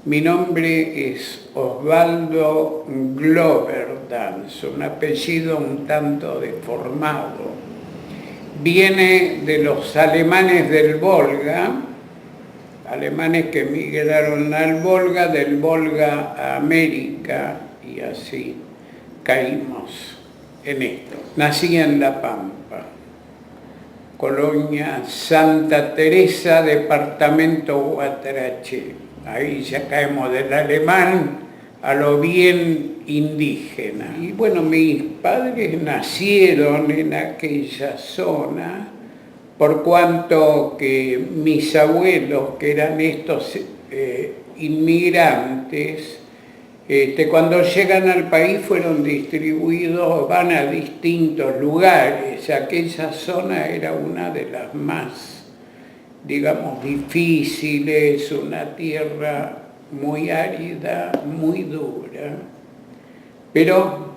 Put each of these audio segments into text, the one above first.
Mi nombre es Osvaldo Globerdans, un apellido un tanto deformado. Viene de los alemanes del Volga, alemanes que emigraron al Volga, del Volga a América, y así caímos en esto. Nací en La Pampa, colonia Santa Teresa, departamento Guatarache. Ahí ya caemos del alemán a lo bien indígena. Y bueno, mis padres nacieron en aquella zona, por cuanto que mis abuelos, que eran estos inmigrantes, cuando llegan al país fueron distribuidos, van a distintos lugares. Aquella zona era una de las más, digamos, difíciles, una tierra muy árida, muy dura, pero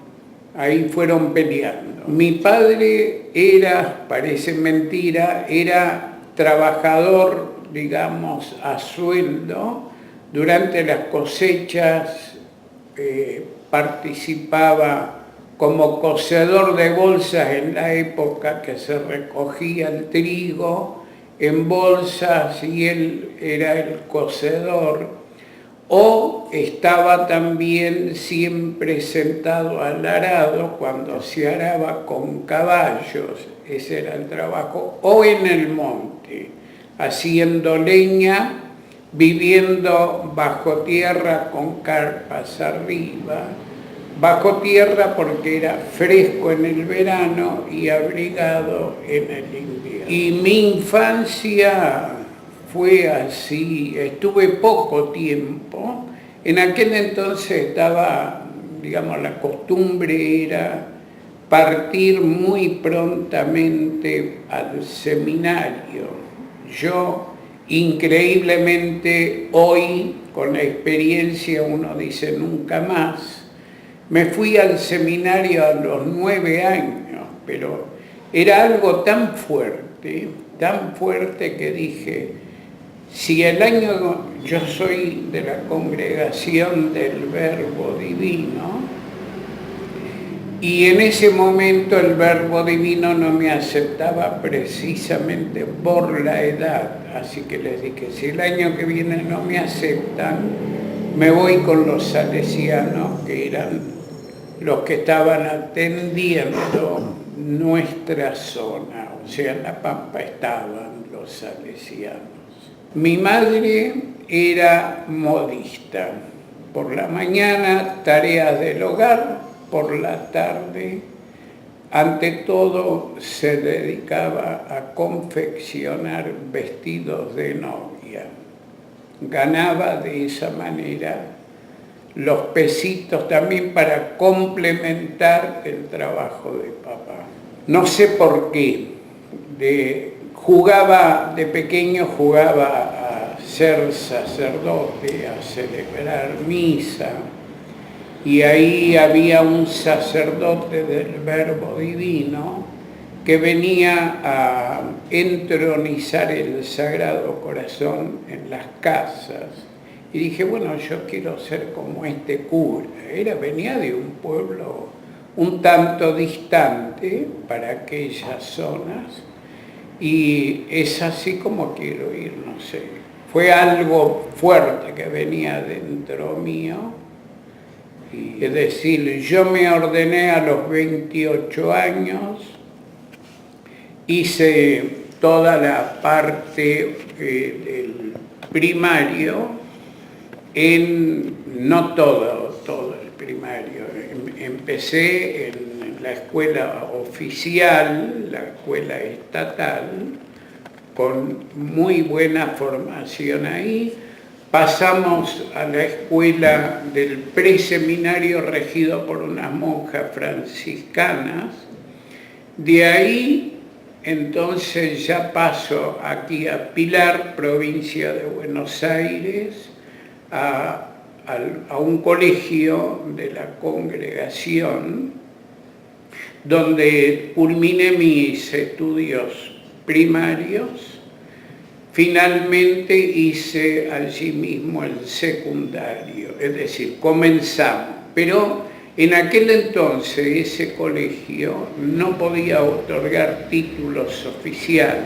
ahí fueron peleando. Mi padre era, parece mentira, era trabajador, digamos, a sueldo. Durante las cosechas participaba como cocedor de bolsas en la época que se recogía el trigo en bolsas y él era el cocedor, o estaba también siempre sentado al arado cuando se araba con caballos, ese era el trabajo, o en el monte, haciendo leña, viviendo bajo tierra con carpas arriba, bajo tierra porque era fresco en el verano y abrigado en el invierno. Y mi infancia fue así, estuve poco tiempo. En aquel entonces estaba, digamos, la costumbre era partir muy prontamente al seminario. Yo, increíblemente, hoy, con la experiencia, uno dice nunca más. Me fui al seminario a los 9 años, pero era algo tan fuerte que dije, si el año, yo soy de la congregación del Verbo Divino, y en ese momento el Verbo Divino no me aceptaba precisamente por la edad, así que les dije, si el año que viene no me aceptan, me voy con los salesianos, que eran los que estaban atendiendo nuestra zona, o sea, en La Pampa estaban los salesianos. Mi madre era modista, por la mañana tareas del hogar, por la tarde, ante todo se dedicaba a confeccionar vestidos de novia. Ganaba de esa manera los pesitos también para complementar el trabajo de papá. No sé por qué, de pequeño jugaba a ser sacerdote, a celebrar misa, y ahí había un sacerdote del Verbo Divino que venía a entronizar el Sagrado Corazón en las casas. Y dije, bueno, yo quiero ser como este cura. Venía de un pueblo un tanto distante para aquellas zonas, y es así como quiero ir, no sé. Fue algo fuerte que venía dentro mío, y es decir, yo me ordené a los 28 años, hice toda la parte del primario, no todo el primario. Empecé en la escuela oficial, la escuela estatal, con muy buena formación ahí. Pasamos a la escuela del preseminario regido por unas monjas franciscanas. De ahí, entonces, ya paso aquí a Pilar, provincia de Buenos Aires, a un colegio de la congregación, donde culminé mis estudios primarios. finalmente hice allí mismo el secundario, es decir, comenzamos, pero en aquel entonces ese colegio no podía otorgar títulos oficiales,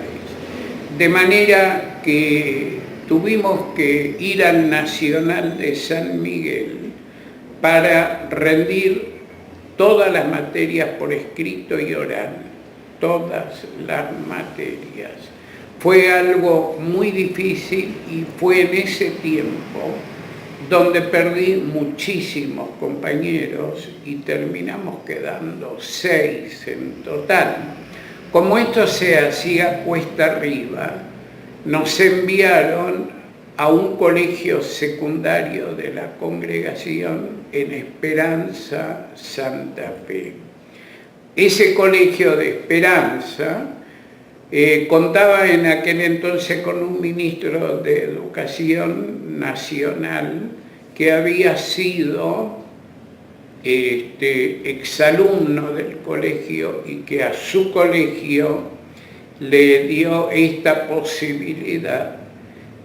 de manera que tuvimos que ir al Nacional de San Miguel para rendir todas las materias por escrito y oral, todas las materias. Fue algo muy difícil y fue en ese tiempo donde perdí muchísimos compañeros y terminamos quedando 6 en total. Como esto se hacía cuesta arriba, nos enviaron a un colegio secundario de la congregación en Esperanza, Santa Fe. Ese colegio de Esperanza contaba en aquel entonces con un ministro de Educación Nacional que había sido exalumno del colegio y que a su colegio le dio esta posibilidad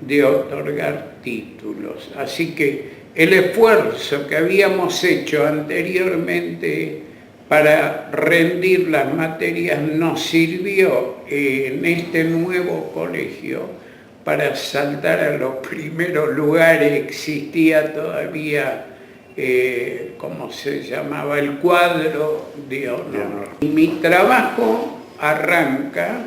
de otorgar títulos. Así que el esfuerzo que habíamos hecho anteriormente para rendir las materias nos sirvió en este nuevo colegio para saltar a los primeros lugares. Existía todavía, ¿cómo se llamaba?, el cuadro de honor. Mi trabajo arranca,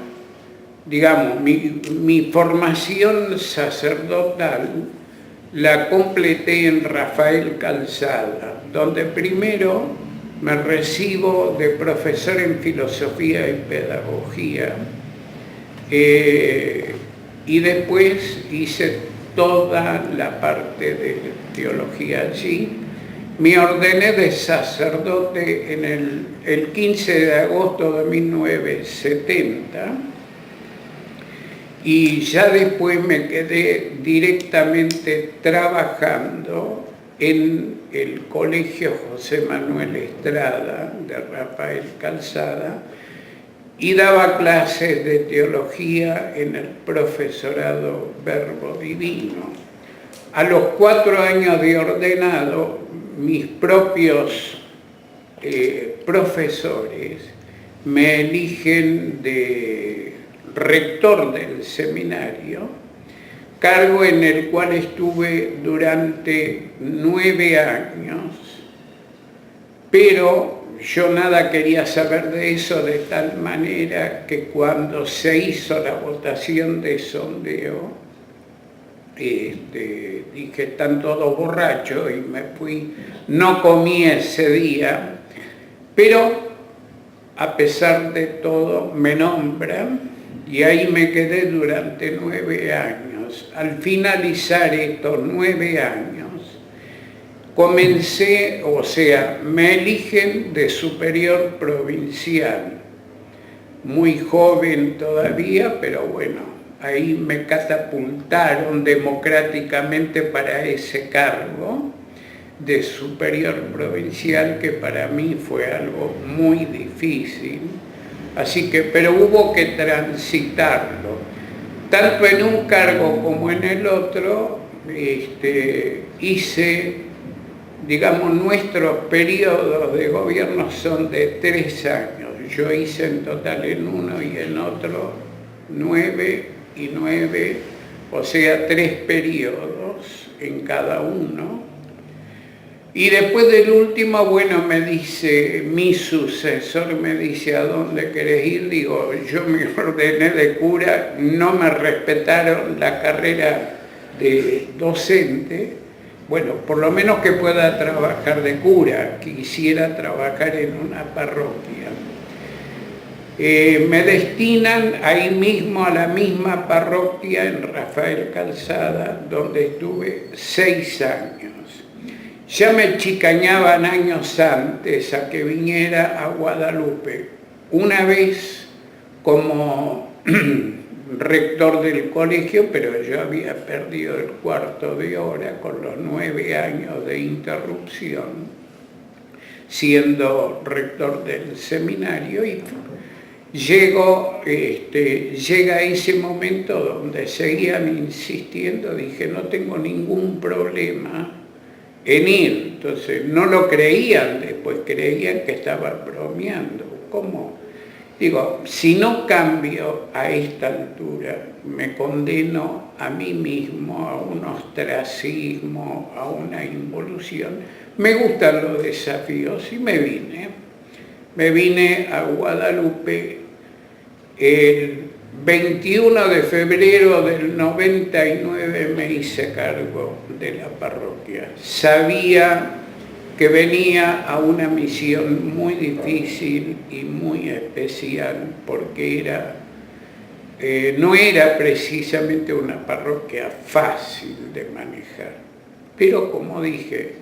digamos, mi formación sacerdotal la completé en Rafael Calzada, donde primero me recibo de profesor en filosofía y pedagogía, y después hice toda la parte de teología allí. Me ordené de sacerdote en el 15 de agosto de 1970 y ya después me quedé directamente trabajando en el Colegio José Manuel Estrada de Rafael Calzada y daba clases de teología en el profesorado Verbo Divino. A los 4 años de ordenado, mis propios profesores me eligen de rector del seminario, cargo en el cual estuve durante 9 años, pero yo nada quería saber de eso, de tal manera que cuando se hizo la votación de sondeo, dije, están todos borrachos, y me fui. No comí ese día, pero a pesar de todo me nombran y ahí me quedé durante 9 años. Al finalizar estos 9 años, comencé, o sea, me eligen de superior provincial, muy joven todavía, pero bueno, ahí me catapultaron democráticamente para ese cargo de superior provincial, que para mí fue algo muy difícil. Así que, pero hubo que transitarlo, tanto en un cargo como en el otro. Hice, digamos, nuestros periodos de gobierno son de 3 años. Yo hice en total en uno y en otro 9 y 9, o sea, 3 periodos en cada uno. Y después del último, bueno, me dice, mi sucesor me dice, ¿a dónde querés ir? Digo, yo me ordené de cura, no me respetaron la carrera de docente. Bueno, por lo menos que pueda trabajar de cura, quisiera trabajar en una parroquia. Me destinan ahí mismo a la misma parroquia en Rafael Calzada, donde estuve 6 años. Ya me chicañaban años antes a que viniera a Guadalupe, una vez como rector del colegio, pero yo había perdido el cuarto de hora con los 9 años de interrupción, siendo rector del seminario, llega ese momento donde seguían insistiendo, dije, no tengo ningún problema en ir. Entonces no lo creían, después creían que estaba bromeando. ¿Cómo? Digo, si no cambio a esta altura, me condeno a mí mismo a un ostracismo, a una involución. Me gustan los desafíos y me vine. Me vine a Guadalupe el 21 de febrero del 99, me hice cargo de la parroquia. Sabía que venía a una misión muy difícil y muy especial, porque no era precisamente una parroquia fácil de manejar. Pero como dije,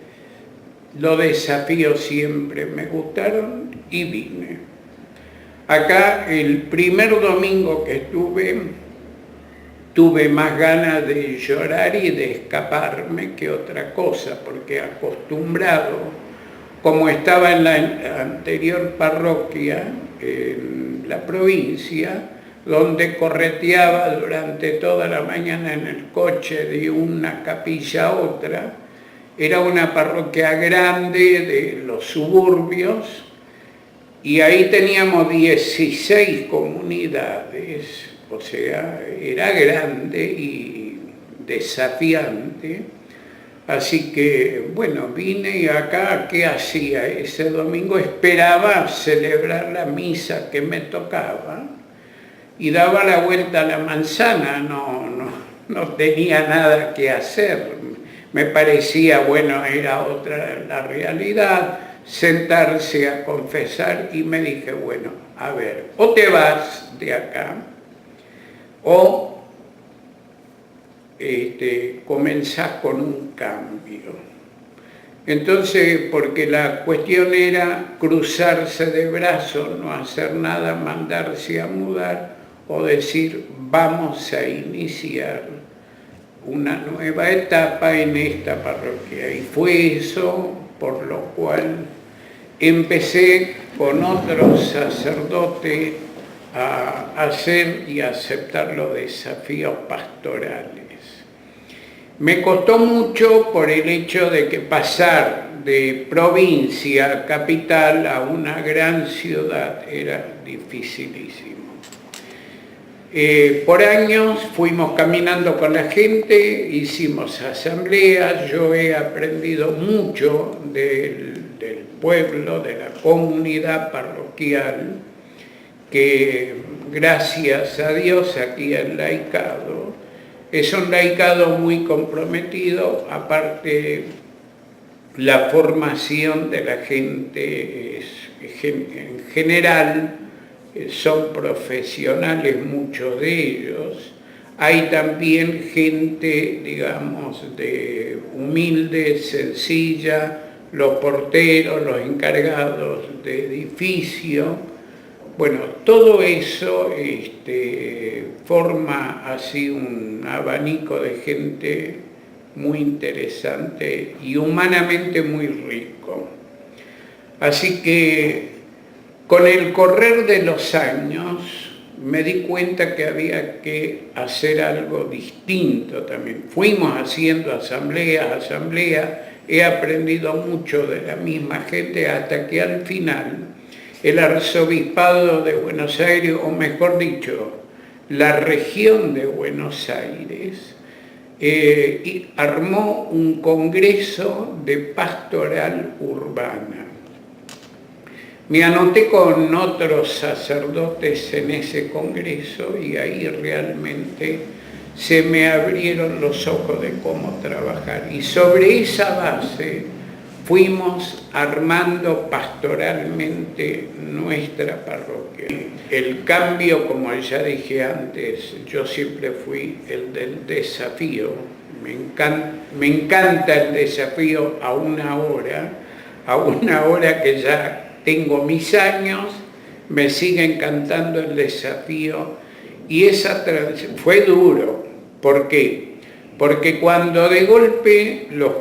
los desafíos siempre me gustaron y vine. Acá el primer domingo que tuve más ganas de llorar y de escaparme que otra cosa, porque acostumbrado, como estaba en la anterior parroquia, en la provincia, donde correteaba durante toda la mañana en el coche de una capilla a otra, era una parroquia grande de los suburbios, y ahí teníamos 16 comunidades, o sea, era grande y desafiante. Así que, bueno, vine y acá, ¿qué hacía? Ese domingo esperaba celebrar la misa que me tocaba y daba la vuelta a la manzana, no tenía nada que hacer. Me parecía, bueno, era otra la realidad, sentarse a confesar, y me dije, bueno, a ver, o te vas de acá, o comenzás con un cambio. Entonces, porque la cuestión era cruzarse de brazos, no hacer nada, mandarse a mudar, o decir, vamos a iniciar una nueva etapa en esta parroquia. Y fue eso por lo cual empecé con otro sacerdote a hacer y aceptar los desafíos pastorales. Me costó mucho por el hecho de que pasar de provincia a capital a una gran ciudad era dificilísimo. Por años fuimos caminando con la gente, hicimos asambleas, yo he aprendido mucho del pueblo, de la comunidad parroquial, que gracias a Dios aquí el laicado es un laicado muy comprometido. Aparte, la formación de la gente en general son profesionales, muchos de ellos. Hay también gente, digamos, de humilde, sencilla, los porteros, los encargados de edificio. Bueno, todo eso forma así un abanico de gente muy interesante y humanamente muy rico. Así que con el correr de los años me di cuenta que había que hacer algo distinto también. Fuimos haciendo asambleas, he aprendido mucho de la misma gente hasta que al final el arzobispado de Buenos Aires, o mejor dicho, la región de Buenos Aires, armó un congreso de pastoral urbana. Me anoté con otros sacerdotes en ese congreso y ahí realmente se me abrieron los ojos de cómo trabajar. Y sobre esa base fuimos armando pastoralmente nuestra parroquia. El cambio, como ya dije antes, yo siempre fui el del desafío. Me encanta el desafío a una hora que ya tengo mis años, me sigue encantando el desafío. Y esa fue duro. ¿Por qué? Porque cuando de golpe los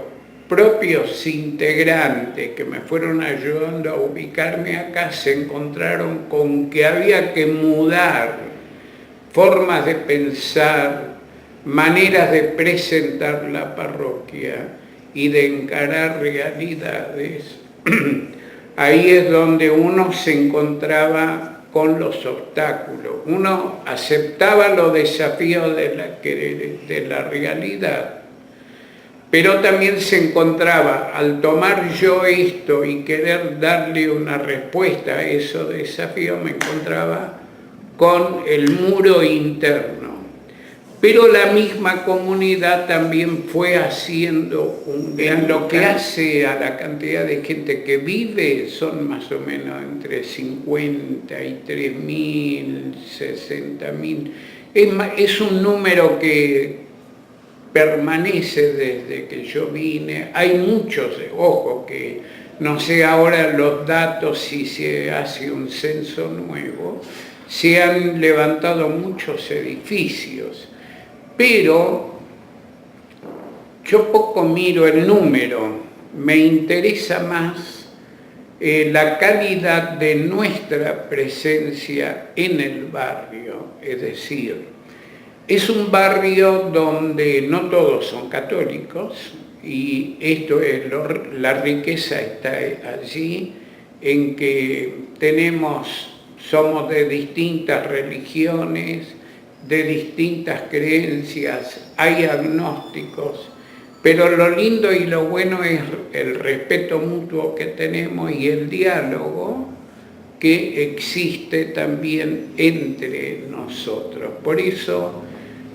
propios integrantes que me fueron ayudando a ubicarme acá se encontraron con que había que mudar formas de pensar, maneras de presentar la parroquia y de encarar realidades. Ahí es donde uno se encontraba con los obstáculos. Uno aceptaba los desafíos de la realidad, pero también se encontraba, al tomar yo esto y querer darle una respuesta a esos desafíos, me encontraba con el muro interno. Pero la misma comunidad también fue haciendo en lo que hace a la cantidad de gente que vive, son más o menos entre 53.000, 60.000. Es un número que permanece desde que yo vine. Hay muchos, ojo, que no sé ahora los datos si se hace un censo nuevo, se han levantado muchos edificios. Pero yo poco miro el número, me interesa más la calidad de nuestra presencia en el barrio. Es decir, es un barrio donde no todos son católicos, y esto es la riqueza está allí, en que somos de distintas religiones, de distintas creencias, hay agnósticos, pero lo lindo y lo bueno es el respeto mutuo que tenemos y el diálogo que existe también entre nosotros. Por eso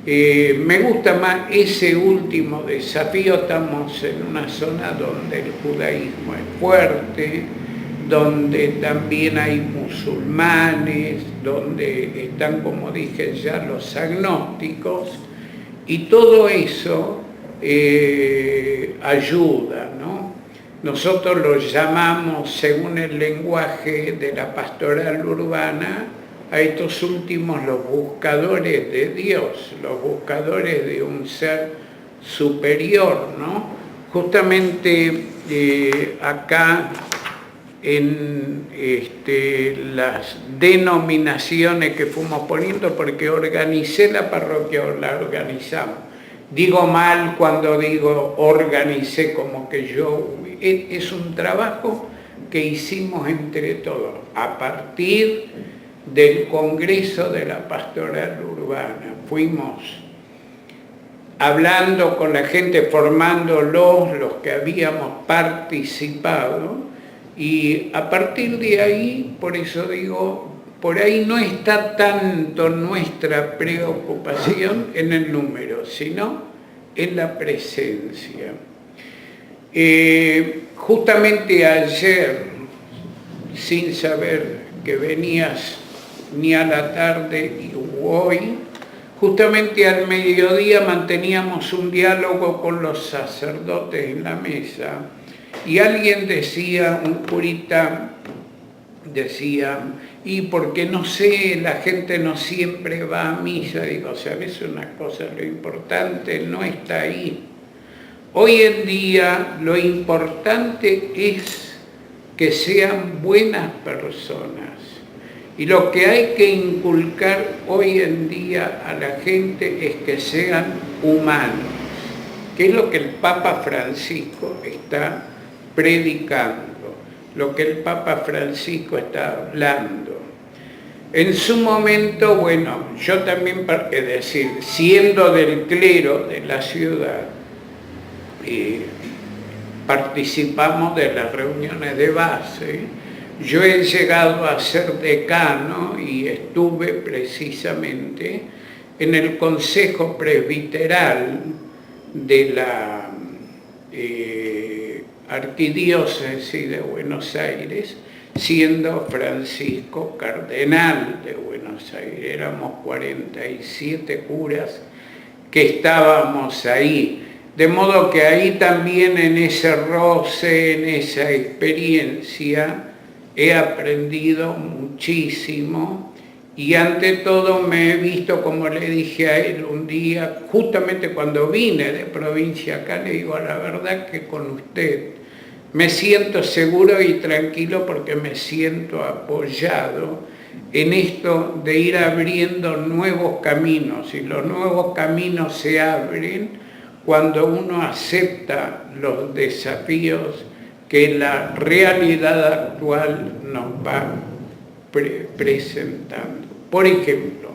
me gusta más ese último desafío. Estamos en una zona donde el judaísmo es fuerte, donde también hay musulmanes, donde están, como dije ya, los agnósticos, y todo eso ayuda, ¿no? Nosotros lo llamamos, según el lenguaje de la pastoral urbana, a estos últimos los buscadores de Dios, los buscadores de un ser superior, ¿no? Justamente acá, en las denominaciones que fuimos poniendo, porque organicé la parroquia, o la organizamos. Digo mal cuando digo organicé, como que yo... Es un trabajo que hicimos entre todos, a partir del Congreso de la Pastoral Urbana. Fuimos hablando con la gente, formándolos, los que habíamos participado, y a partir de ahí, por eso digo, por ahí no está tanto nuestra preocupación en el número, sino en la presencia. Justamente ayer, sin saber que venías ni a la tarde y hoy, justamente al mediodía manteníamos un diálogo con los sacerdotes en la mesa, y alguien decía, un curita decía, y porque no sé, la gente no siempre va a misa. Digo, ¿sabes una cosa? Lo importante no está ahí. Hoy en día lo importante es que sean buenas personas. Y lo que hay que inculcar hoy en día a la gente es que sean humanos, que es lo que el Papa Francisco está predicando, lo que el Papa Francisco está hablando. En su momento, bueno, yo también, es decir, siendo del clero de la ciudad, participamos de las reuniones de base. Yo he llegado a ser decano y estuve precisamente en el Consejo Presbiteral de la Arquidiócesis de Buenos Aires, siendo Francisco cardenal de Buenos Aires. Éramos 47 curas que estábamos ahí. De modo que ahí también, en ese roce, en esa experiencia, he aprendido muchísimo, Y ante todo me he visto, como le dije a él un día, justamente cuando vine de provincia acá, le digo, la verdad que con usted me siento seguro y tranquilo porque me siento apoyado en esto de ir abriendo nuevos caminos. Y los nuevos caminos se abren cuando uno acepta los desafíos que la realidad actual nos va presentando. Por ejemplo,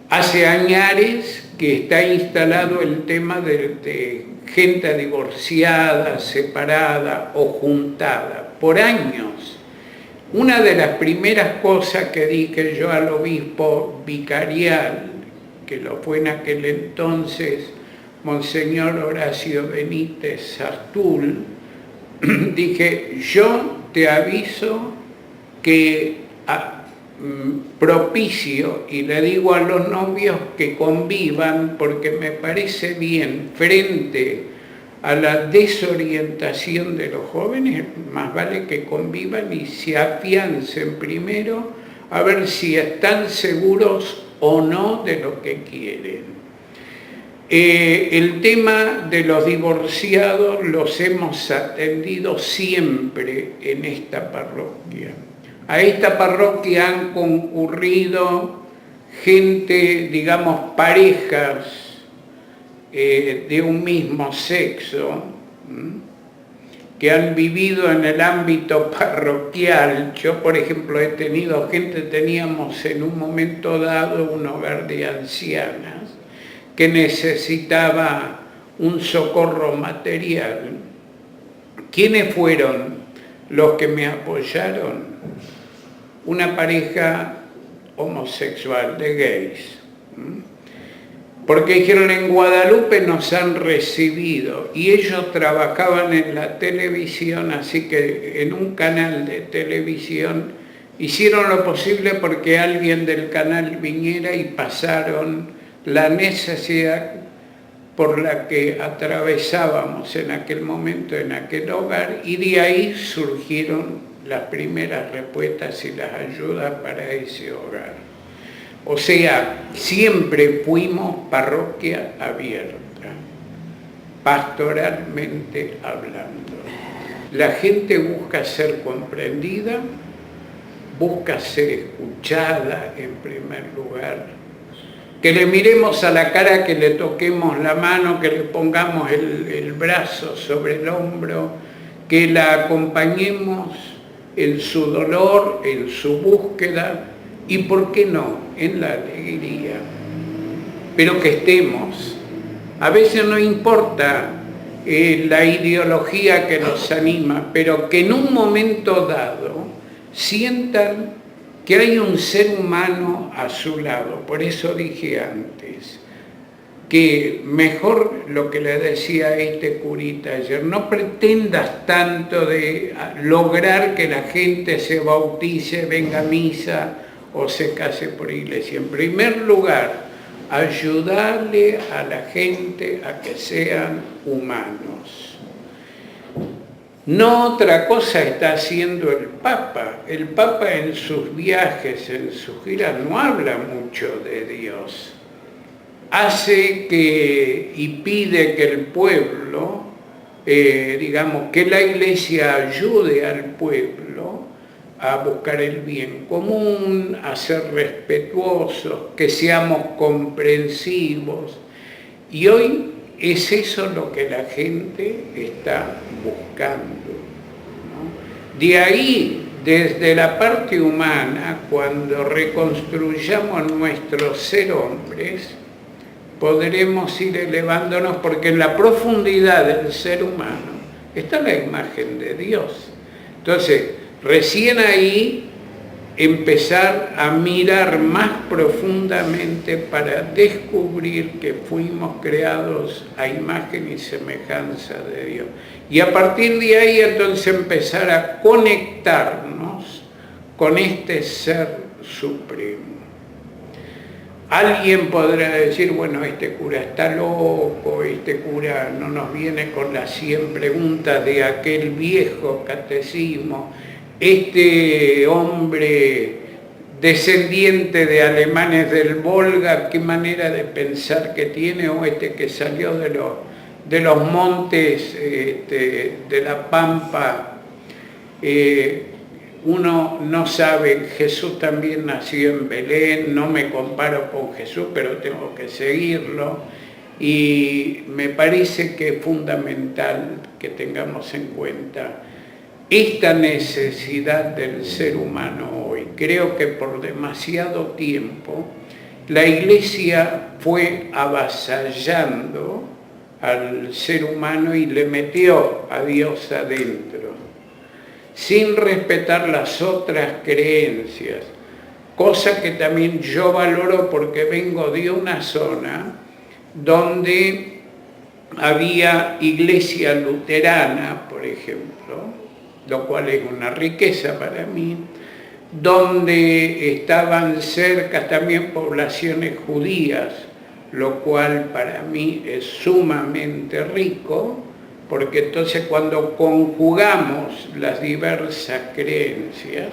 hace años que está instalado el tema de gente divorciada, separada o juntada, por años. Una de las primeras cosas que dije yo al obispo vicarial, que lo fue en aquel entonces Monseñor Horacio Benítez Sartul, dije, yo te aviso que propicio, y le digo a los novios que convivan, porque me parece bien, frente a la desorientación de los jóvenes, más vale que convivan y se afiancen primero a ver si están seguros o no de lo que quieren. El tema de los divorciados los hemos atendido siempre en esta parroquia. A esta parroquia han concurrido gente, digamos, parejas de un mismo sexo, que han vivido en el ámbito parroquial. Yo, por ejemplo, he tenido gente, teníamos en un momento dado un hogar de ancianas que necesitaba un socorro material. ¿Quiénes fueron los que me apoyaron? Una pareja homosexual de gays. Porque dijeron, en Guadalupe nos han recibido, y ellos trabajaban en la televisión, así que en un canal de televisión hicieron lo posible porque alguien del canal viniera y pasaron la necesidad por la que atravesábamos en aquel momento, en aquel hogar, y de ahí surgieron las primeras respuestas y las ayudas para ese hogar. O sea, siempre fuimos parroquia abierta, pastoralmente hablando. La gente busca ser comprendida, busca ser escuchada en primer lugar, que le miremos a la cara, que le toquemos la mano, que le pongamos el brazo sobre el hombro, que la acompañemos en su dolor, en su búsqueda y, ¿por qué no?, en la alegría. Pero que estemos. A veces no importa la ideología que nos anima, pero que en un momento dado sientan que hay un ser humano a su lado. Por eso dije antes que mejor, lo que le decía a este curita ayer, no pretendas tanto de lograr que la gente se bautice, venga a misa o se case por iglesia. En primer lugar, ayudarle a la gente a que sean humanos. No otra cosa está haciendo el Papa. El Papa en sus viajes, en sus giras, no habla mucho de Dios. Hace que y pide que el pueblo, digamos, que la Iglesia ayude al pueblo a buscar el bien común, a ser respetuosos, que seamos comprensivos. Y hoy es eso lo que la gente está buscando, ¿no? De ahí, desde la parte humana, cuando reconstruyamos nuestro ser hombres, podremos ir elevándonos, porque en la profundidad del ser humano está la imagen de Dios. Entonces, recién ahí empezar a mirar más profundamente para descubrir que fuimos creados a imagen y semejanza de Dios. Y a partir de ahí entonces empezar a conectarnos con este ser supremo. Alguien podrá decir, bueno, este cura está loco, este cura no nos viene con las 100 preguntas de aquel viejo catecismo, este hombre descendiente de alemanes del Volga, qué manera de pensar que tiene, o este que salió de los montes de la Pampa. Uno no sabe, Jesús también nació en Belén, no me comparo con Jesús, pero tengo que seguirlo, y me parece que es fundamental que tengamos en cuenta esta necesidad del ser humano hoy. Creo que por demasiado tiempo la Iglesia fue avasallando al ser humano y le metió a Dios adentro, sin respetar las otras creencias, cosa que también yo valoro porque vengo de una zona donde había iglesia luterana, por ejemplo, lo cual es una riqueza para mí, donde estaban cerca también poblaciones judías, lo cual para mí es sumamente rico, porque entonces cuando conjugamos las diversas creencias,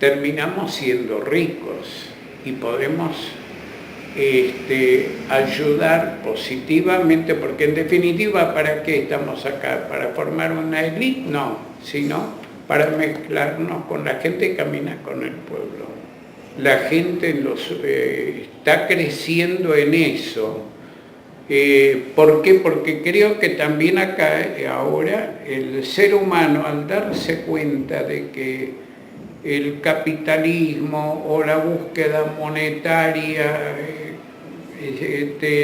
terminamos siendo ricos y podemos ayudar positivamente, porque en definitiva, ¿para qué estamos acá? ¿Para formar una élite? No, sino para mezclarnos con la gente que camina con el pueblo. La gente está creciendo en eso. ¿Por qué? Porque creo que también acá, ahora, el ser humano, al darse cuenta de que el capitalismo o la búsqueda monetaria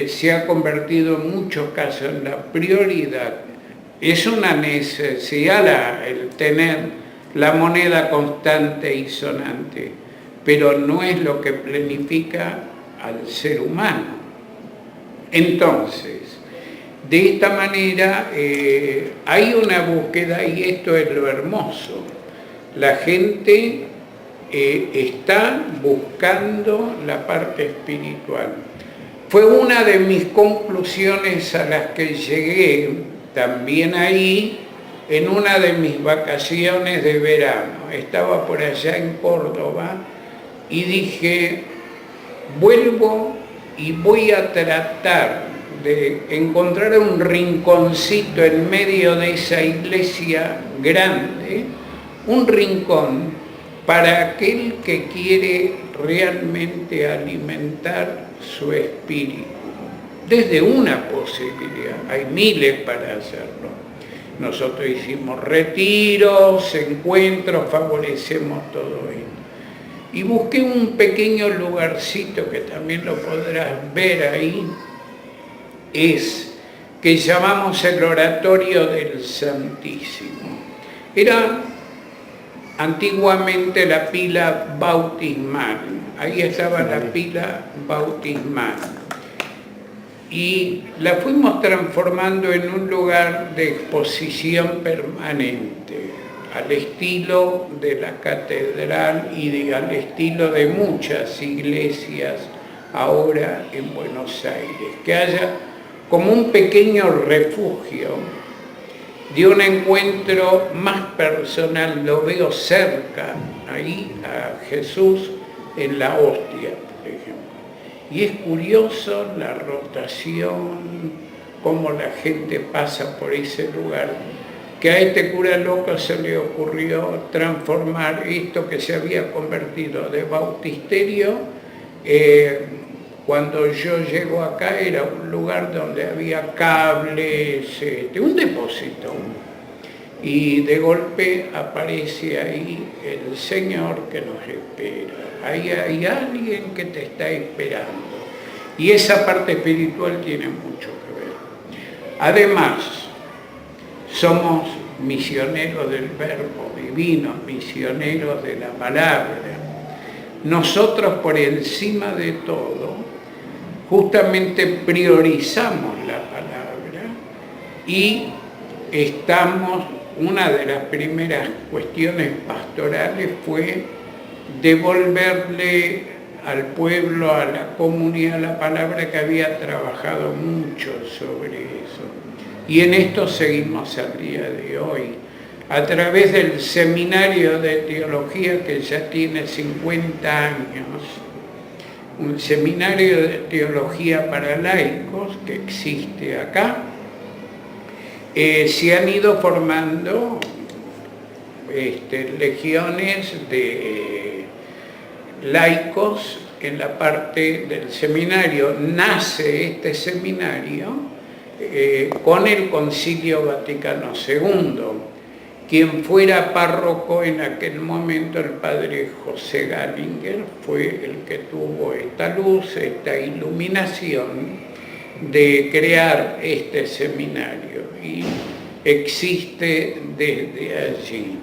se ha convertido en muchos casos en la prioridad. Es una necesidad el tener la moneda constante y sonante, pero no es lo que planifica al ser humano. Entonces, de esta manera hay una búsqueda, y esto es lo hermoso. La gente está buscando la parte espiritual. Fue una de mis conclusiones a las que llegué también ahí en una de mis vacaciones de verano. Estaba por allá en Córdoba y dije, vuelvo y voy a tratar de encontrar un rinconcito en medio de esa iglesia grande, un rincón para aquel que quiere realmente alimentar su espíritu, desde una posibilidad, hay miles para hacerlo. Nosotros hicimos retiros, encuentros, favorecemos todo esto. Y busqué un pequeño lugarcito que también lo podrás ver ahí, que llamamos el Oratorio del Santísimo. Era antiguamente la pila bautismal, ahí estaba la pila bautismal. Y la fuimos transformando en un lugar de exposición permanente, al estilo de la catedral y al estilo de muchas iglesias ahora en Buenos Aires, que haya como un pequeño refugio de un encuentro más personal. Lo veo cerca, ahí a Jesús en la hostia, por ejemplo. Y es curioso la rotación, cómo la gente pasa por ese lugar, que a este cura loco se le ocurrió transformar esto que se había convertido de bautisterio. Cuando yo llego acá era un lugar donde había cables, un depósito. Y de golpe aparece ahí el Señor que nos espera. Ahí hay alguien que te está esperando. Y esa parte espiritual tiene mucho que ver. Además, somos misioneros del verbo divino, misioneros de la palabra. Nosotros, por encima de todo, justamente priorizamos la palabra y una de las primeras cuestiones pastorales fue devolverle al pueblo, a la comunidad, la palabra, que había trabajado mucho sobre eso. Y en esto seguimos al día de hoy. a través del Seminario de Teología, que ya tiene 50 años, un seminario de teología para laicos que existe acá, se han ido formando legiones de laicos en la parte del seminario. Nace este seminario con el Concilio Vaticano II. Quien fuera párroco en aquel momento, el padre José Gallinger, fue el que tuvo esta luz, esta iluminación de crear este seminario, y existe desde allí.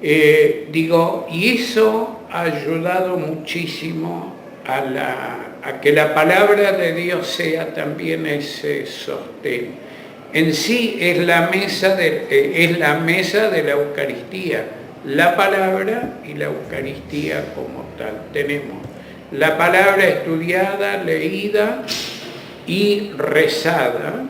Y eso ha ayudado muchísimo a que la palabra de Dios sea también ese sostén. En sí es la mesa de la Eucaristía, la palabra y la Eucaristía como tal. Tenemos la palabra estudiada, leída y rezada,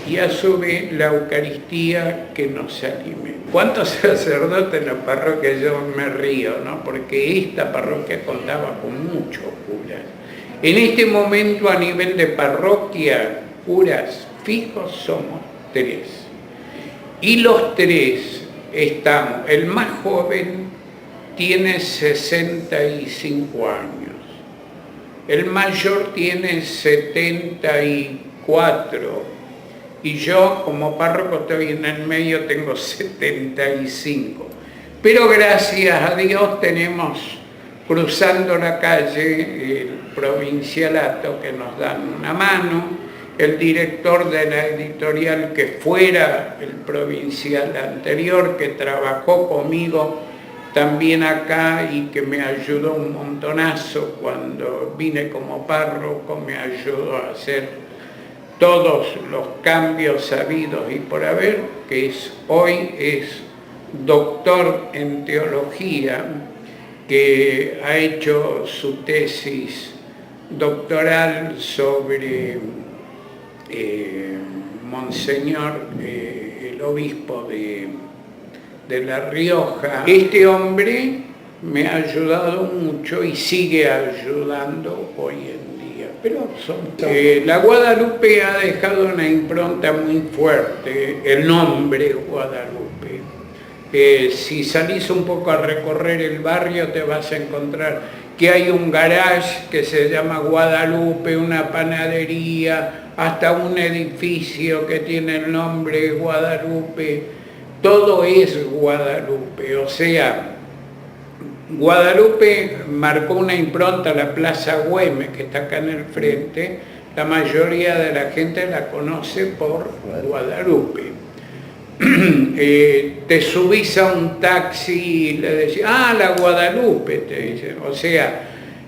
y a su vez la Eucaristía que nos alimenta. ¿Cuántos sacerdotes en la parroquia? Yo me río, ¿no? Porque esta parroquia contaba con muchos curas. En este momento, a nivel de parroquia, curas fijos somos 3. Y los 3 estamos, el más joven tiene 65 años, el mayor tiene 74, y yo como párroco estoy en el medio, tengo 75. Pero gracias a Dios tenemos cruzando la calle el provincialato que nos dan una mano, el director de la editorial que fuera el provincial anterior, que trabajó conmigo también acá y que me ayudó un montonazo cuando vine como párroco, me ayudó a hacer todos los cambios sabidos y por haber, que hoy es doctor en teología, que ha hecho su tesis doctoral sobre Monseñor, el obispo de La Rioja. Este hombre me ha ayudado mucho y sigue ayudando hoy en día. Pero la Guadalupe ha dejado una impronta muy fuerte, el nombre Guadalupe. Si salís un poco a recorrer el barrio te vas a encontrar que hay un garage que se llama Guadalupe, una panadería, hasta un edificio que tiene el nombre Guadalupe. Todo es Guadalupe, o sea, Guadalupe marcó una impronta, la Plaza Güemes, que está acá en el frente. La mayoría de la gente la conoce por Guadalupe. Te subís a un taxi y le decís, la Guadalupe, te dicen. O sea,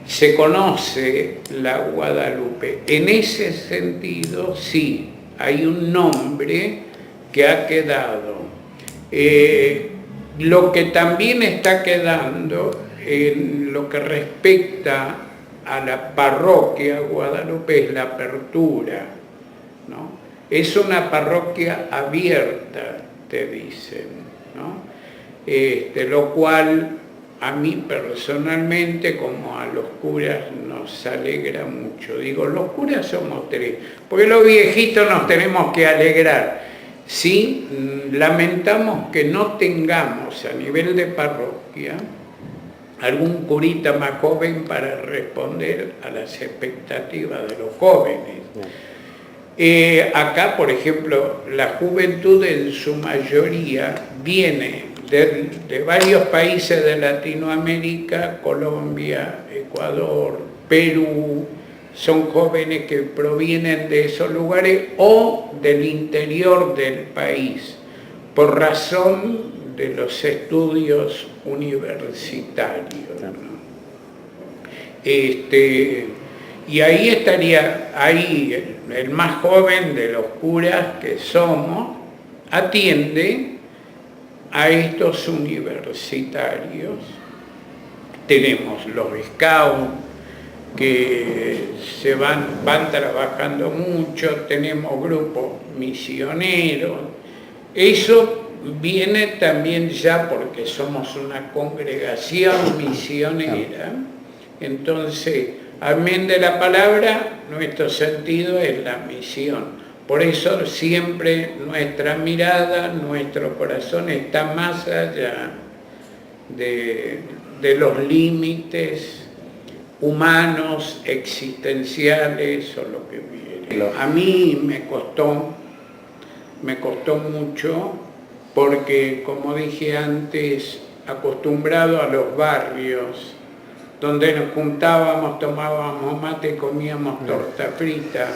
se conoce la Guadalupe. En ese sentido, sí, hay un nombre que ha quedado. Lo que también está quedando en lo que respecta a la parroquia Guadalupe es la apertura, ¿no? Es una parroquia abierta, te dicen, ¿no? Lo cual a mí personalmente, como a los curas, nos alegra mucho. Digo, los curas somos 3, porque los viejitos nos tenemos que alegrar. Sí, lamentamos que no tengamos a nivel de parroquia algún curita más joven para responder a las expectativas de los jóvenes. Acá, por ejemplo, la juventud en su mayoría viene de varios países de Latinoamérica, Colombia, Ecuador, Perú. Son jóvenes que provienen de esos lugares o del interior del país, por razón de los estudios universitarios, ¿no? Y ahí estaría, el más joven de los curas que somos, atiende a estos universitarios. Tenemos los scouts que van trabajando mucho, tenemos grupos misioneros. Eso viene también ya porque somos una congregación misionera, entonces, amén de la palabra, nuestro sentido es la misión. Por eso siempre nuestra mirada, nuestro corazón está más allá de los límites humanos, existenciales o lo que viene. A mí me costó mucho porque, como dije antes, acostumbrado a los barrios, donde nos juntábamos, tomábamos mate, comíamos torta frita,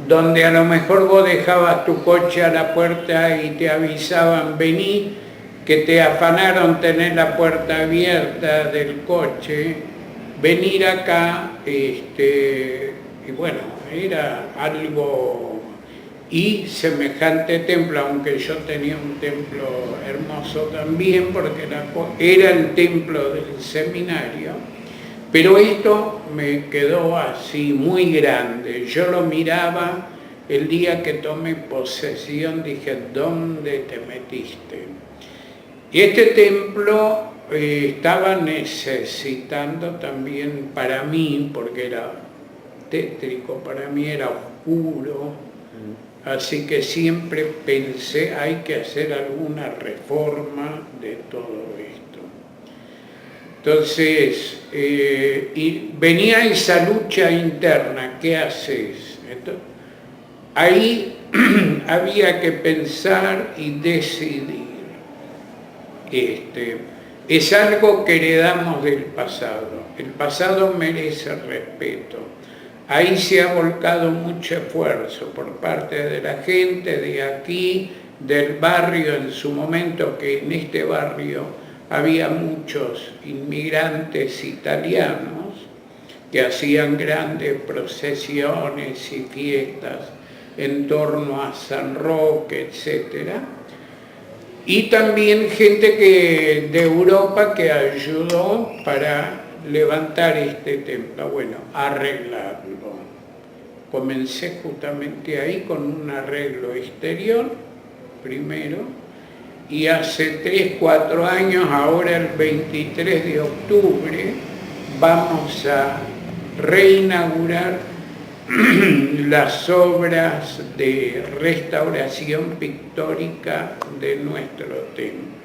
donde a lo mejor vos dejabas tu coche a la puerta y te avisaban, vení, que te afanaron tener la puerta abierta del coche, venir acá, y bueno, era algo. Y semejante templo, aunque yo tenía un templo hermoso también, porque era el templo del seminario, pero esto me quedó así muy grande. Yo lo miraba el día que tomé posesión, dije, ¿dónde te metiste? Y este templo estaba necesitando también para mí, porque era tétrico, para mí era oscuro, así que siempre pensé, hay que hacer alguna reforma de todo esto. Entonces, y venía esa lucha interna, ¿qué haces? Entonces, ahí había que pensar y decidir. Es algo que heredamos del pasado. El pasado merece respeto. Ahí se ha volcado mucho esfuerzo por parte de la gente de aquí, del barrio en su momento, que en este barrio había muchos inmigrantes italianos que hacían grandes procesiones y fiestas en torno a San Roque, etc. Y también gente de Europa que ayudó para levantar este templo, bueno, arreglarlo. Comencé justamente ahí con un arreglo exterior, primero, y hace 3, 4 años, ahora el 23 de octubre, vamos a reinaugurar las obras de restauración pictórica de nuestro templo.